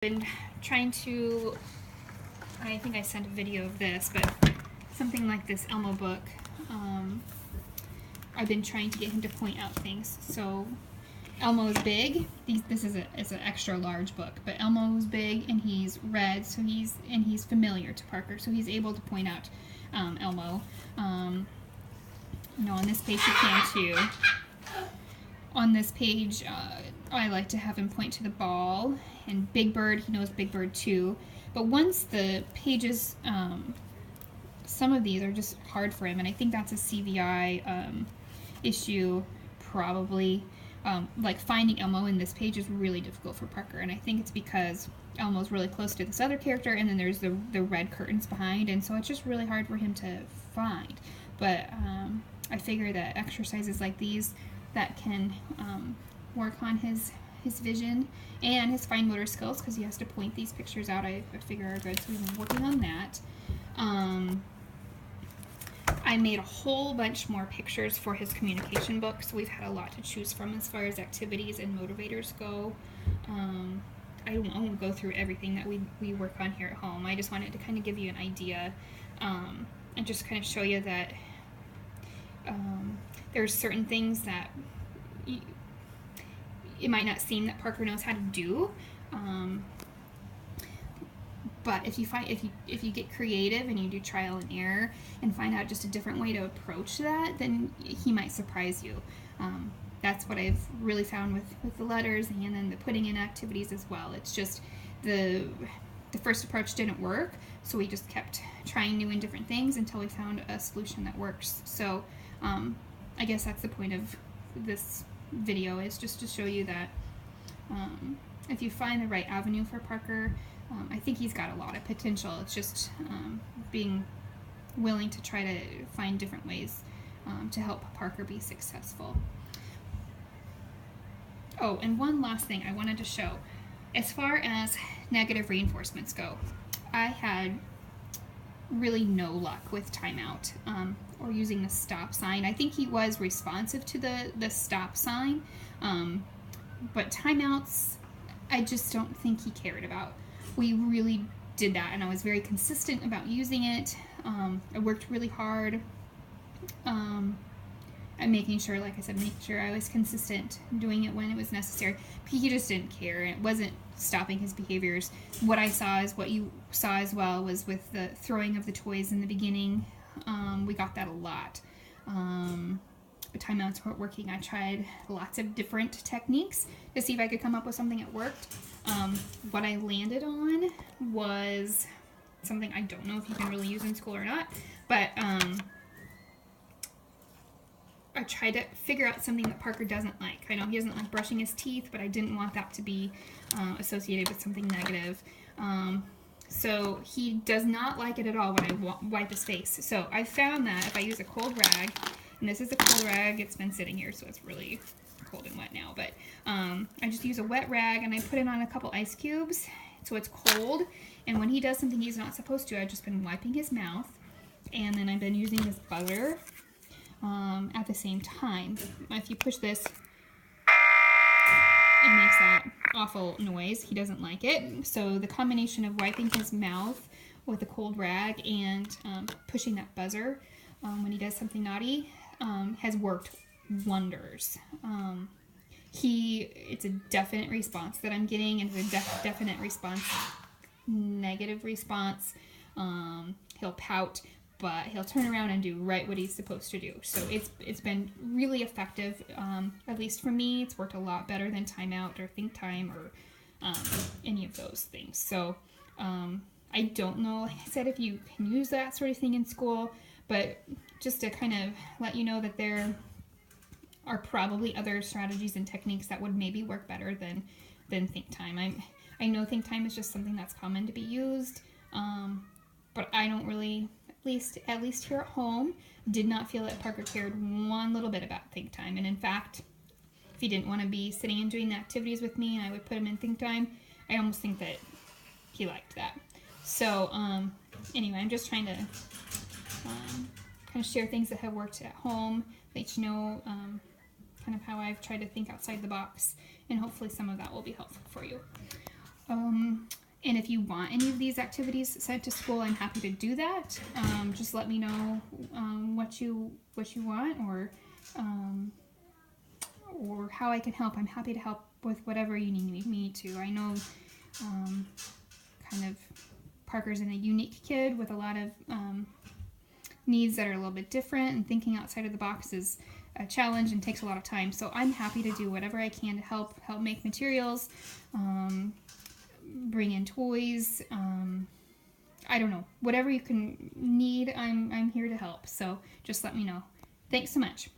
Been trying to, I think I sent a video of this, but something like this Elmo book, I've been trying to get him to point out things. So Elmo is big. This is an extra large book, but Elmo is big and he's red, so he's familiar to Parker, so he's able to point out Elmo. On this page you can too. On this page, I like to have him point to the ball, and Big Bird, he knows Big Bird too. But once the pages, some of these are just hard for him, and I think that's a CVI issue, probably. Like finding Elmo in this page is really difficult for Parker, and I think it's because Elmo's really close to this other character, and then there's the red curtains behind, and so it's just really hard for him to find. But I figure that exercises like these that can work on his vision and his fine motor skills, because he has to point these pictures out, I figure are good, so we've been working on that. I made a whole bunch more pictures for his communication book, so we've had a lot to choose from as far as activities and motivators go. I won't go through everything that we work on here at home. I just wanted to kind of give you an idea and just kind of show you that there's certain things that it might not seem that Parker knows how to do, but if you get creative and you do trial and error and find out just a different way to approach that, then he might surprise you. That's what I've really found with the letters and then the putting in activities as well. It's just the first approach didn't work, so we just kept trying new and different things until we found a solution that works. So I guess that's the point of this video, is just to show you that if you find the right avenue for Parker, I think he's got a lot of potential. It's just being willing to try to find different ways to help Parker be successful. Oh, and one last thing I wanted to show. As far as negative reinforcements go, I had really no luck with timeout or using the stop sign. I think he was responsive to the stop sign, but timeouts, I just don't think he cared about. We really did that, and I was very consistent about using it. I worked really hard at making sure, like I said, making sure I was consistent, doing it when it was necessary. He just didn't care, and it wasn't stopping his behaviors. What I saw is what you saw as well, was with the throwing of the toys in the beginning. We got that a lot. Timeouts weren't working. I tried lots of different techniques to see if I could come up with something that worked. What I landed on was something I don't know if you can really use in school or not, but I tried to figure out something that Parker doesn't like. I know he doesn't like brushing his teeth, but I didn't want that to be associated with something negative. So he does not like it at all when I wipe his face. So I found that if I use a cold rag, and this is a cold rag, it's been sitting here, so it's really cold and wet now, but I just use a wet rag and I put it on a couple ice cubes so it's cold, and when he does something he's not supposed to, I've just been wiping his mouth, and then I've been using this buzzer at the same time. If you push this, it makes that awful noise. He doesn't like it. So the combination of wiping his mouth with a cold rag and pushing that buzzer when he does something naughty has worked wonders. It's a definite response that I'm getting, and it's a definite response, negative response. He'll pout, but he'll turn around and do right what he's supposed to do. So it's been really effective, at least for me. It's worked a lot better than timeout or think time or any of those things. So I don't know, like I said, if you can use that sort of thing in school, but just to kind of let you know that there are probably other strategies and techniques that would maybe work better than think time. I know think time is just something that's common to be used, but I don't really, at least here at home, did not feel that Parker cared one little bit about think time. And in fact, if he didn't want to be sitting and doing the activities with me and I would put him in think time, I almost think that he liked that. So anyway, I'm just trying to kind of share things that have worked at home, let you know kind of how I've tried to think outside the box, and hopefully some of that will be helpful for you. And if you want any of these activities sent to school, I'm happy to do that. Just let me know what you want, or how I can help. I'm happy to help with whatever you need me to. I know kind of Parker's a unique kid with a lot of needs that are a little bit different, and thinking outside of the box is a challenge and takes a lot of time. So I'm happy to do whatever I can to help make materials, bring in toys. I don't know, whatever you can need, I'm here to help. So just let me know. Thanks so much.